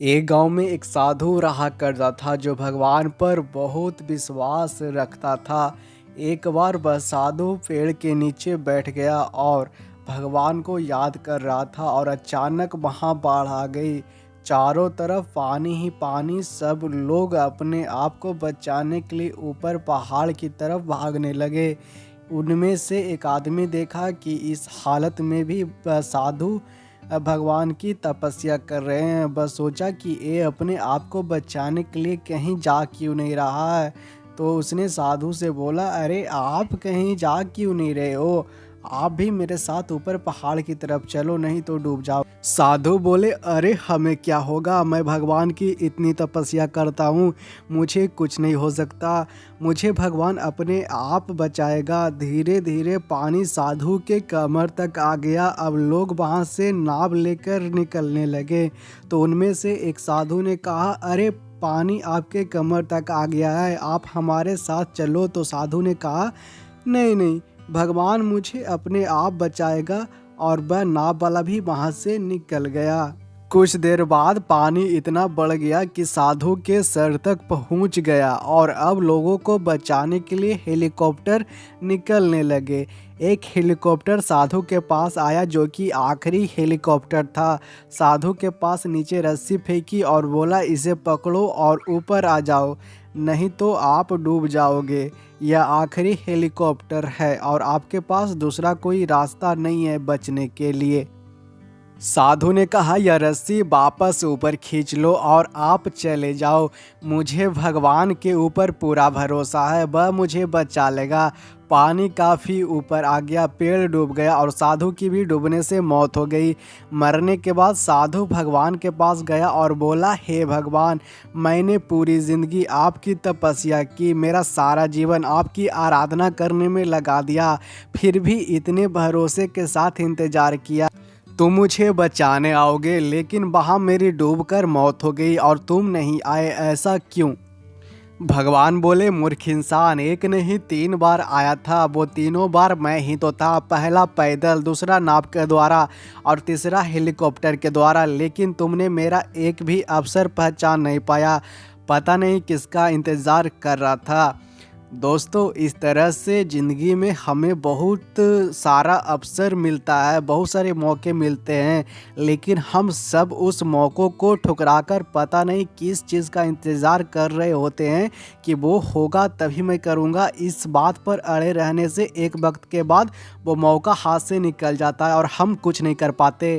एक गांव में एक साधु रहा करता था जो भगवान पर बहुत विश्वास रखता था। एक बार वह साधु पेड़ के नीचे बैठ गया और भगवान को याद कर रहा था और अचानक वहां बाढ़ आ गई। चारों तरफ पानी ही पानी। सब लोग अपने आप को बचाने के लिए ऊपर पहाड़ की तरफ भागने लगे। उनमें से एक आदमी देखा कि इस हालत में भी वह साधु भगवान की तपस्या कर रहे हैं। बस सोचा कि ये अपने आप को बचाने के लिए कहीं जा क्यों नहीं रहा है। तो उसने साधु से बोला, अरे आप कहीं जा क्यों नहीं रहे हो? आप भी मेरे साथ ऊपर पहाड़ की तरफ चलो, नहीं तो डूब जाओ। साधु बोले, अरे हमें क्या होगा, मैं भगवान की इतनी तपस्या करता हूँ, मुझे कुछ नहीं हो सकता, मुझे भगवान अपने आप बचाएगा। धीरे धीरे पानी साधु के कमर तक आ गया। अब लोग वहाँ से नाव लेकर निकलने लगे। तो उनमें से एक साधु ने कहा, अरे पानी आपके कमर तक आ गया है, आप हमारे साथ चलो। तो साधु ने कहा, नहीं नहीं, भगवान मुझे अपने आप बचाएगा। और वह नाव वाला भी वहां से निकल गया। कुछ देर बाद पानी इतना बढ़ गया कि साधु के सर तक पहुंच गया और अब लोगों को बचाने के लिए हेलीकॉप्टर निकलने लगे। एक हेलीकॉप्टर साधु के पास आया जो कि आखिरी हेलीकॉप्टर था। साधु के पास नीचे रस्सी फेंकी और बोला, इसे पकड़ो और ऊपर आ जाओ, नहीं तो आप डूब जाओगे। यह आखिरी हेलीकॉप्टर है और आपके पास दूसरा कोई रास्ता नहीं है बचने के लिए। साधु ने कहा, यह रस्सी वापस ऊपर खींच लो और आप चले जाओ। मुझे भगवान के ऊपर पूरा भरोसा है, वह मुझे बचा लेगा। पानी काफ़ी ऊपर आ गया, पेड़ डूब गया और साधु की भी डूबने से मौत हो गई। मरने के बाद साधु भगवान के पास गया और बोला, हे भगवान, मैंने पूरी ज़िंदगी आपकी तपस्या की, मेरा सारा जीवन आपकी आराधना करने में लगा दिया, फिर भी इतने भरोसे के साथ इंतज़ार किया, तुम मुझे बचाने आओगे, लेकिन वहाँ मेरी डूबकर मौत हो गई और तुम नहीं आए, ऐसा क्यों? भगवान बोले, मूर्ख इंसान, एक नहीं 3 बार आया था, वो तीनों बार मैं ही तो था। पहला पैदल, दूसरा नाव के द्वारा और तीसरा हेलीकॉप्टर के द्वारा, लेकिन तुमने मेरा एक भी अवसर पहचान नहीं पाया। पता नहीं किसका इंतज़ार कर रहा था। दोस्तों, इस तरह से ज़िंदगी में हमें बहुत सारा अवसर मिलता है, बहुत सारे मौके मिलते हैं, लेकिन हम सब उस मौक़ों को ठुकराकर पता नहीं किस चीज़ का इंतज़ार कर रहे होते हैं कि वो होगा तभी मैं करूँगा। इस बात पर अड़े रहने से एक वक्त के बाद वो मौका हाथ से निकल जाता है और हम कुछ नहीं कर पाते।